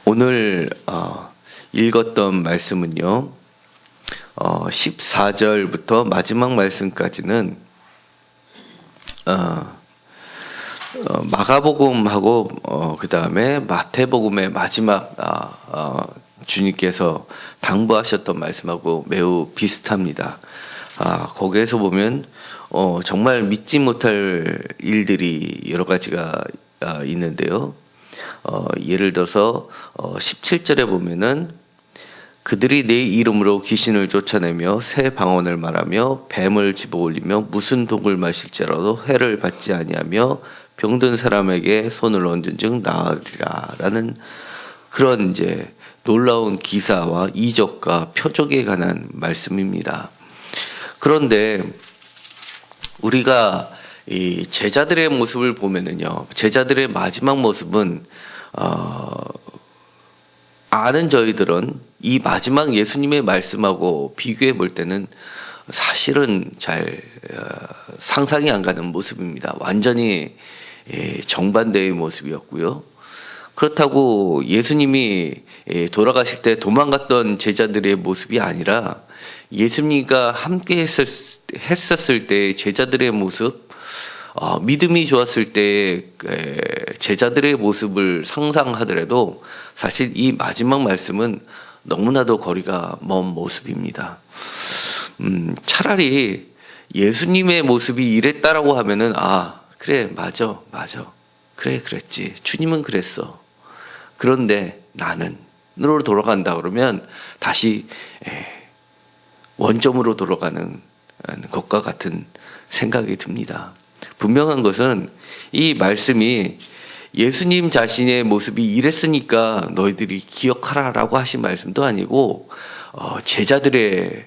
오늘 읽었던 말씀은요, 14절부터 마지막 말씀까지는 마가복음하고 그 다음에 마태복음의 마지막 주님께서 당부하셨던 말씀하고 매우 비슷합니다. 거기에서 보면 정말 믿지 못할 일들이 여러 가지가 있는데요. 예를 들어서 17절에 보면은 그들이 내 이름으로 귀신을 쫓아내며 새 방언을 말하며 뱀을 집어올리며 무슨 독을 마실지라도 해를 받지 아니하며 병든 사람에게 손을 얹은즉 나으리라라는 그런 이제 놀라운 기사와 이적과 표적에 관한 말씀입니다. 그런데 우리가 이 제자들의 모습을 보면은요, 제자들의 마지막 모습은 아는 저희들은 이 마지막 예수님의 말씀하고 비교해 볼 때는 사실은 잘 상상이 안 가는 모습입니다. 완전히 정반대의 모습이었고요. 그렇다고 예수님이 돌아가실 때 도망갔던 제자들의 모습이 아니라 예수님과 함께 했었을 때 제자들의 모습, 믿음이 좋았을 때 제자들의 모습을 상상하더라도 사실 이 마지막 말씀은 너무나도 거리가 먼 모습입니다. 차라리 예수님의 모습이 이랬다라고 하면은 그래 맞아 그래 그랬지 주님은 그랬어. 그런데 나는으로 돌아간다 그러면 다시 원점으로 돌아가는 것과 같은 생각이 듭니다. 분명한 것은 이 말씀이 예수님 자신의 모습이 이랬으니까 너희들이 기억하라라고 하신 말씀도 아니고 제자들의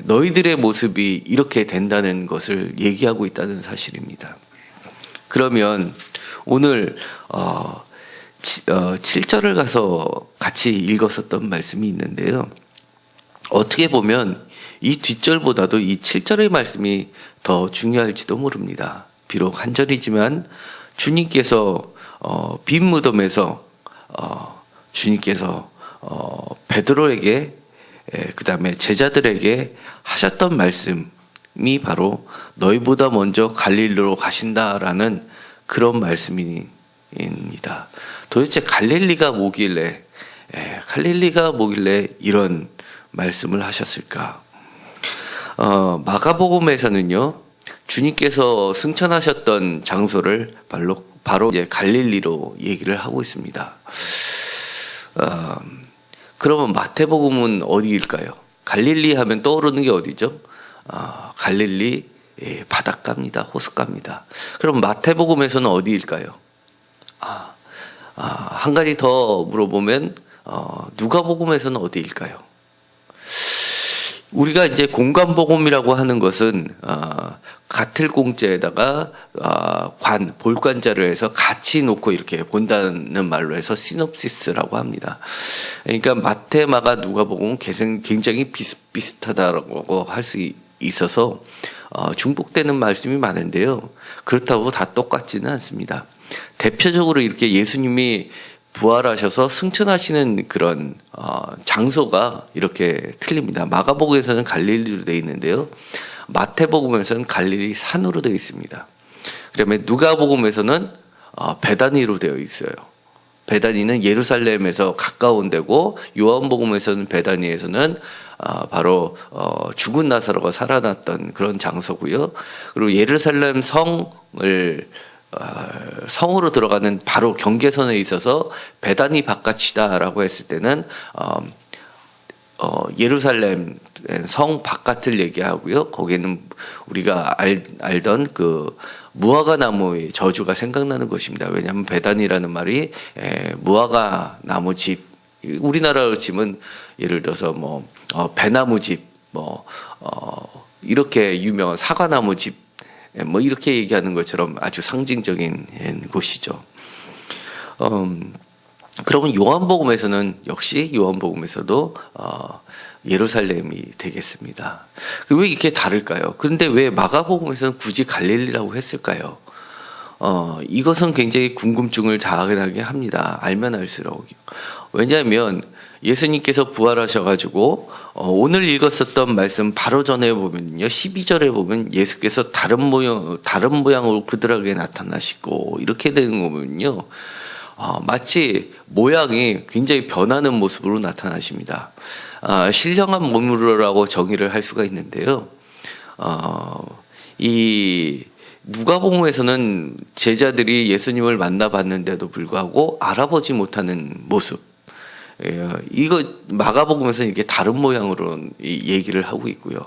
너희들의 모습이 이렇게 된다는 것을 얘기하고 있다는 사실입니다. 그러면 오늘 7절을 가서 같이 읽었었던 말씀이 있는데요. 어떻게 보면 이 뒷절보다도 이 7절의 말씀이 더 중요할지도 모릅니다. 비록 한 절이지만 주님께서 빈 무덤에서 주님께서 베드로에게 그 다음에 제자들에게 하셨던 말씀이 바로 너희보다 먼저 갈릴리로 가신다라는 그런 말씀입니다. 도대체 갈릴리가 뭐길래 이런 말씀을 하셨을까? 마가복음에서는요, 주님께서 승천하셨던 장소를 바로 이제 갈릴리로 얘기를 하고 있습니다. 그러면 마태복음은 어디일까요? 갈릴리 하면 떠오르는 게 어디죠? 갈릴리 바닷가입니다. 호숫가입니다. 그럼 마태복음에서는 어디일까요? 한 가지 더 물어보면 누가복음에서는 어디일까요? 우리가 이제 공관복음이라고 하는 것은 가틀공자에다가 볼관자를 해서 같이 놓고 이렇게 본다는 말로 해서 시놉시스라고 합니다. 그러니까 마태, 마가, 누가복음은 굉장히 비슷하다고 할 수 있어서 중복되는 말씀이 많은데요. 그렇다고 다 똑같지는 않습니다. 대표적으로 이렇게 예수님이 부활하셔서 승천하시는 그런 장소가 이렇게 틀립니다. 마가복음에서는 갈릴리로 되어 있는데요. 마태복음에서는 갈릴리 산으로 되어 있습니다. 그다음에 누가복음에서는 베다니로 되어 있어요. 베다니는 예루살렘에서 가까운 데고, 요한복음에서는 베다니에서는 바로 죽은 나사로가 살아났던 그런 장소고요. 그리고 예루살렘 성으로 들어가는 바로 경계선에 있어서 베다니 바깥이다라고 했을 때는 예루살렘 성 바깥을 얘기하고요. 거기에는 우리가 알던 그 무화과 나무의 저주가 생각나는 것입니다. 왜냐하면 베다니라는 말이 무화과 나무 집, 우리나라로 치면 예를 들어서 배나무 집, 이렇게 유명한 사과나무 집, 이렇게 얘기하는 것처럼 아주 상징적인 곳이죠. 그러면 요한복음에서도 예루살렘이 되겠습니다. 왜 이렇게 다를까요? 그런데 왜 마가복음에서는 굳이 갈릴리라고 했을까요? 이것은 굉장히 궁금증을 자아나게 합니다. 알면 알수록. 왜냐하면 예수님께서 부활하셔가지고 오늘 읽었었던 말씀 바로 전에 보면요, 12절에 보면 예수께서 다른 모양으로 그들에게 나타나시고 이렇게 되는 거 보면요, 마치 모양이 굉장히 변하는 모습으로 나타나십니다. 신령한 몸으로라고 정의를 할 수가 있는데요. 이 누가복음에서는 제자들이 예수님을 만나봤는데도 불구하고 알아보지 못하는 모습. 이거 마가복음에서는 이게 다른 모양으로 얘기를 하고 있고요.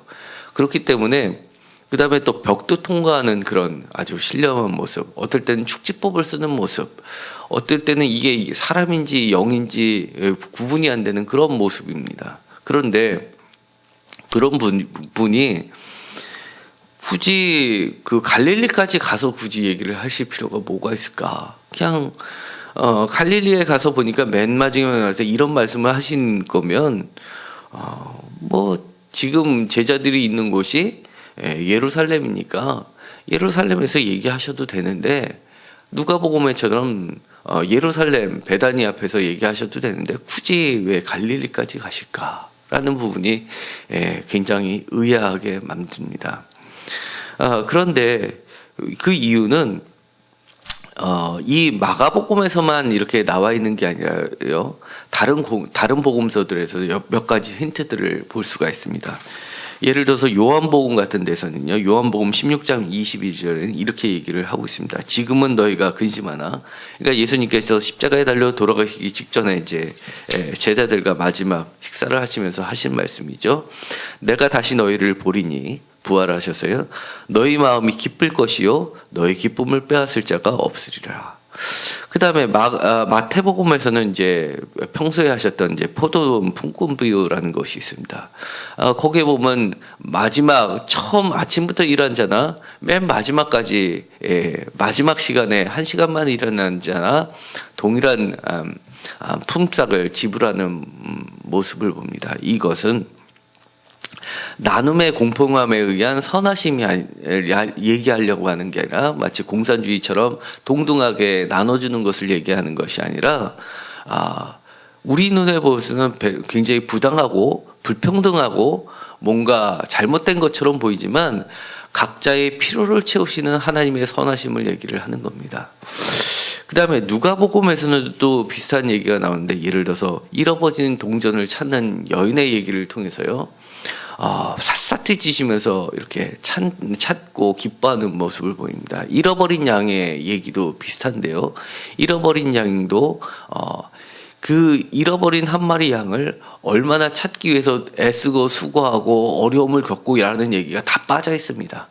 그렇기 때문에 그 다음에 또 벽도 통과하는 그런 아주 신령한 모습, 어떨 때는 축지법을 쓰는 모습, 어떨 때는 이게 사람인지 영인지 구분이 안 되는 그런 모습입니다. 그런데 그런 분이 굳이 그 갈릴리까지 가서 굳이 얘기를 하실 필요가 뭐가 있을까? 그냥 갈릴리에 가서 보니까 맨 마지막에 가서 이런 말씀을 하신 거면 뭐 지금 제자들이 있는 곳이 예루살렘이니까 예루살렘에서 얘기하셔도 되는데, 누가복음에처럼 예루살렘 베다니 앞에서 얘기하셔도 되는데 굳이 왜 갈릴리까지 가실까라는 부분이 굉장히 의아하게 만듭니다. 그런데 그 이유는 이 마가복음에서만 이렇게 나와 있는 게 아니라요, 다른 복음서들에서 몇 가지 힌트들을 볼 수가 있습니다. 예를 들어서 요한복음 같은 데서는요, 요한복음 16장 22절에는 이렇게 얘기를 하고 있습니다. 지금은 너희가 근심하나. 그러니까 예수님께서 십자가에 달려 돌아가시기 직전에 이제 제자들과 마지막 식사를 하시면서 하신 말씀이죠. 내가 다시 너희를 보리니, 부활하셔서요, 너희 마음이 기쁠 것이요 너희 기쁨을 빼앗을 자가 없으리라. 그 다음에 마태복음에서는 이제 평소에 하셨던 이제 포도원 품꾼비유라는 것이 있습니다. 거기에 보면 마지막 처음 아침부터 일한 자나 맨 마지막까지 마지막 시간에 1시간만 일어난 자나 동일한 품삯을 지불하는 모습을 봅니다. 이것은 나눔의 공평함에 의한 선하심이 얘기하려고 하는 게 아니라 마치 공산주의처럼 동등하게 나눠주는 것을 얘기하는 것이 아니라 우리 눈에 보면은 굉장히 부당하고 불평등하고 뭔가 잘못된 것처럼 보이지만 각자의 필요를 채우시는 하나님의 선하심을 얘기를 하는 겁니다. 그 다음에 누가복음에서는 또 비슷한 얘기가 나오는데, 예를 들어서 잃어버진 동전을 찾는 여인의 얘기를 통해서요, 샅샅이 찌시면서 이렇게 찾고 기뻐하는 모습을 보입니다. 잃어버린 양의 얘기도 비슷한데요, 잃어버린 양도 그 잃어버린 한 마리 양을 얼마나 찾기 위해서 애쓰고 수고하고 어려움을 겪고 일하는 얘기가 다 빠져 있습니다.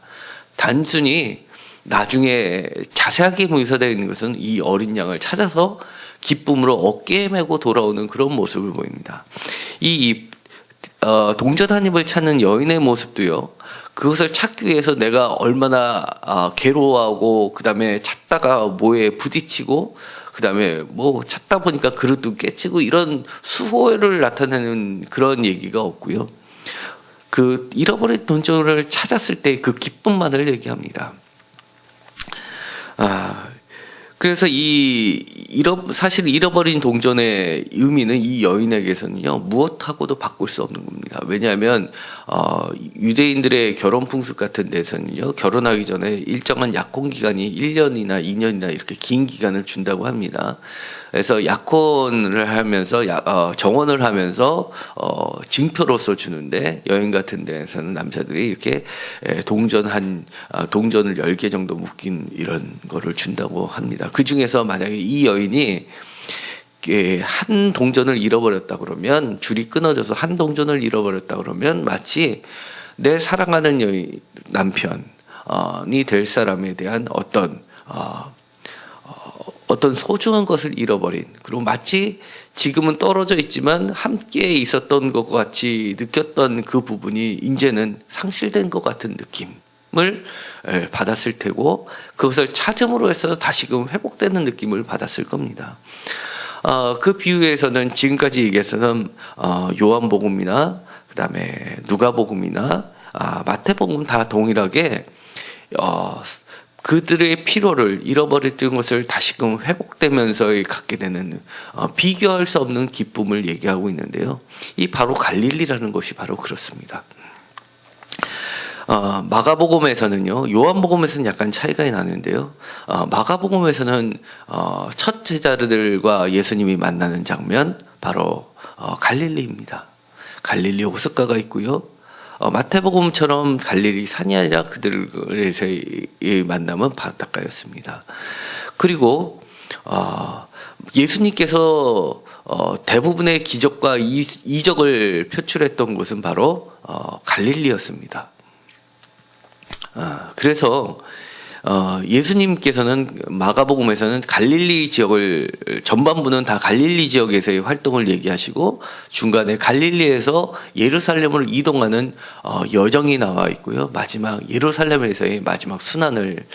단순히 나중에 자세하게 묘사되어 있는 것은 이 어린 양을 찾아서 기쁨으로 어깨에 메고 돌아오는 그런 모습을 보입니다. 동전 한 입을 찾는 여인의 모습도요, 그것을 찾기 위해서 내가 얼마나 괴로워하고, 그 다음에 찾다가 뭐에 부딪히고, 그 다음에 뭐 찾다 보니까 그릇도 깨치고, 이런 수고를 나타내는 그런 얘기가 없고요. 그 잃어버린 동전을 찾았을 때 그 기쁨만을 얘기합니다. 그래서 사실 잃어버린 동전의 의미는 이 여인에게서는요, 무엇하고도 바꿀 수 없는 겁니다. 왜냐하면 유대인들의 결혼 풍습 같은 데서는요, 결혼하기 전에 일정한 약혼 기간이 1년이나 2년이나 이렇게 긴 기간을 준다고 합니다. 그래서 약혼을 하면서 정원을 하면서 징표로서 주는데, 여인 같은 데에서는 남자들이 이렇게 동전을 10개 정도 묶인 이런 거를 준다고 합니다. 그 중에서 만약에 이 여인이 한 동전을 잃어버렸다 그러면, 줄이 끊어져서 한 동전을 잃어버렸다 그러면 마치 내 사랑하는 여인 남편이 될 사람에 대한 어떤 소중한 것을 잃어버린, 그리고 마치 지금은 떨어져 있지만 함께 있었던 것 같이 느꼈던 그 부분이 이제는 상실된 것 같은 느낌을 받았을 테고, 그것을 찾음으로 해서 다시금 회복되는 느낌을 받았을 겁니다. 그 비유에서는 지금까지 얘기해서는 요한복음이나 그 다음에 누가복음이나 마태복음 다 동일하게 그들의 피로를 잃어버렸던 것을 다시금 회복되면서 갖게 되는 비교할 수 없는 기쁨을 얘기하고 있는데요. 이 바로 갈릴리라는 것이 바로 그렇습니다. 마가복음에서는요, 요한복음에서는 약간 차이가 나는데요. 마가복음에서는 첫 제자들과 예수님이 만나는 장면, 바로 갈릴리입니다. 갈릴리 호숫가가 있고요. 마태복음처럼 갈릴리 산이 아니라 그들에서의 만남은 바닷가였습니다. 그리고 예수님께서 대부분의 기적과 이적을 표출했던 곳은 바로 갈릴리였습니다. 그래서 예수님께서는 마가복음에서는 갈릴리 지역을 전반부는 다 갈릴리 지역에서의 활동을 얘기하시고 중간에 갈릴리에서 예루살렘으로 이동하는 여정이 나와 있고요. 마지막 예루살렘에서의 마지막 순환을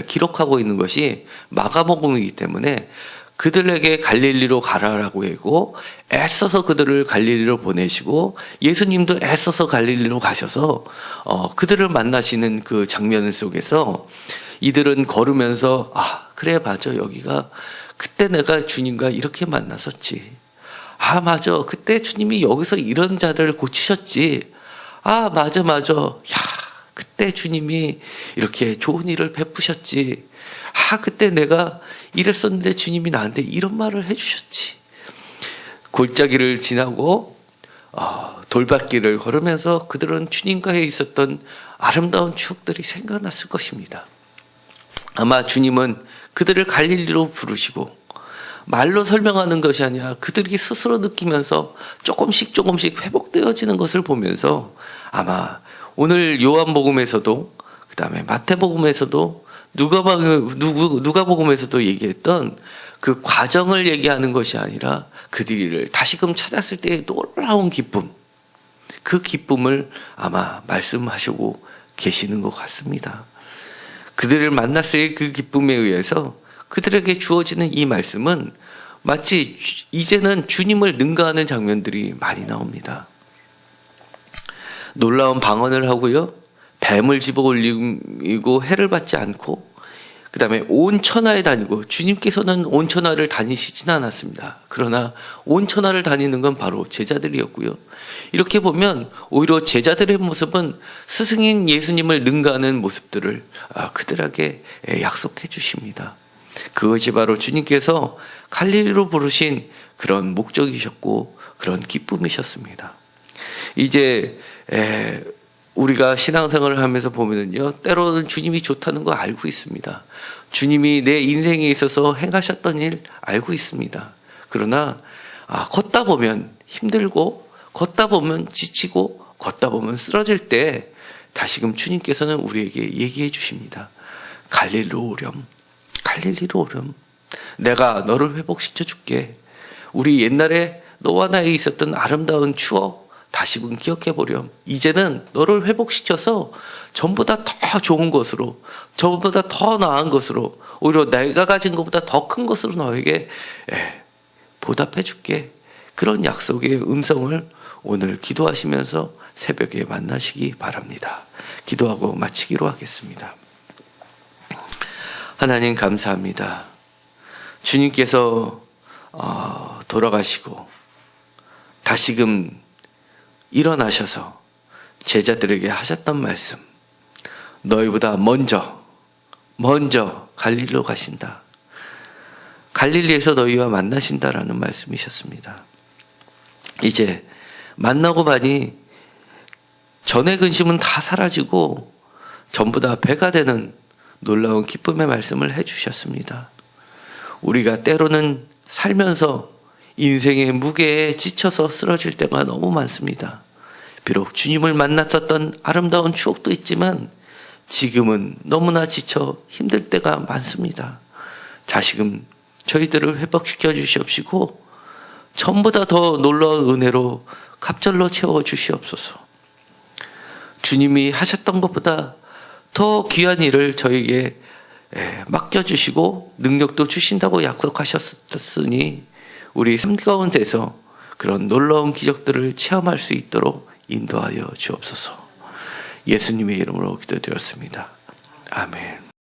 기록하고 있는 것이 마가복음이기 때문에 그들에게 갈릴리로 가라라고 하고 애써서 그들을 갈릴리로 보내시고 예수님도 애써서 갈릴리로 가셔서 그들을 만나시는 그 장면 속에서 이들은 걸으면서 그래 맞아, 여기가 그때 내가 주님과 이렇게 만났었지. 맞아, 그때 주님이 여기서 이런 자들을 고치셨지. 맞아 야, 그때 주님이 이렇게 좋은 일을 베푸셨지. 그때 내가 이랬었는데 주님이 나한테 이런 말을 해주셨지. 골짜기를 지나고 돌밭길을 걸으면서 그들은 주님과에 있었던 아름다운 추억들이 생각났을 것입니다. 아마 주님은 그들을 갈릴리로 부르시고 말로 설명하는 것이 아니라 그들이 스스로 느끼면서 조금씩 회복되어지는 것을 보면서 아마 오늘 요한복음에서도 그 다음에 마태복음에서도 누가복음에서도 얘기했던 그 과정을 얘기하는 것이 아니라 그들을 다시금 찾았을 때의 놀라운 기쁨, 그 기쁨을 아마 말씀하시고 계시는 것 같습니다. 그들을 만났을 그 기쁨에 의해서 그들에게 주어지는 이 말씀은 마치 이제는 주님을 능가하는 장면들이 많이 나옵니다. 놀라운 방언을 하고요, 뱀을 집어 올리고 해를 받지 않고 그 다음에 온 천하에 다니고, 주님께서는 온 천하를 다니시진 않았습니다. 그러나 온 천하를 다니는 건 바로 제자들이었고요. 이렇게 보면 오히려 제자들의 모습은 스승인 예수님을 능가하는 모습들을 그들에게 약속해 주십니다. 그것이 바로 주님께서 갈릴리로 부르신 그런 목적이셨고 그런 기쁨이셨습니다. 이제 우리가 신앙생활을 하면서 보면은요, 때로는 주님이 좋다는 거 알고 있습니다. 주님이 내 인생에 있어서 행하셨던 일 알고 있습니다. 그러나 걷다 보면 힘들고 걷다 보면 지치고 걷다 보면 쓰러질 때 다시금 주님께서는 우리에게 얘기해 주십니다. 갈릴리로 오렴. 갈릴리로 오렴. 내가 너를 회복시켜 줄게. 우리 옛날에 너와 나에 있었던 아름다운 추억 다시금 기억해 보렴. 이제는 너를 회복시켜서 전보다 더 좋은 것으로, 전보다 더 나은 것으로, 오히려 내가 가진 것보다 더 큰 것으로 너에게 보답해 줄게. 그런 약속의 음성을 오늘 기도하시면서 새벽에 만나시기 바랍니다. 기도하고 마치기로 하겠습니다. 하나님 감사합니다. 주님께서 돌아가시고 다시금 일어나셔서 제자들에게 하셨던 말씀, 너희보다 먼저 갈릴리로 가신다. 갈릴리에서 너희와 만나신다라는 말씀이셨습니다. 이제 만나고 보니 전의 근심은 다 사라지고 전부 다 배가 되는 놀라운 기쁨의 말씀을 해주셨습니다. 우리가 때로는 살면서 인생의 무게에 지쳐서 쓰러질 때가 너무 많습니다. 비록 주님을 만났었던 아름다운 추억도 있지만 지금은 너무나 지쳐 힘들 때가 많습니다. 다시금 저희들을 회복시켜 주시옵시고 전보다 더 놀라운 은혜로 갑절로 채워 주시옵소서. 주님이 하셨던 것보다 더 귀한 일을 저에게 맡겨주시고 능력도 주신다고 약속하셨으니 우리 삶 가운데서 그런 놀라운 기적들을 체험할 수 있도록 인도하여 주옵소서. 예수님의 이름으로 기도드렸습니다. 아멘.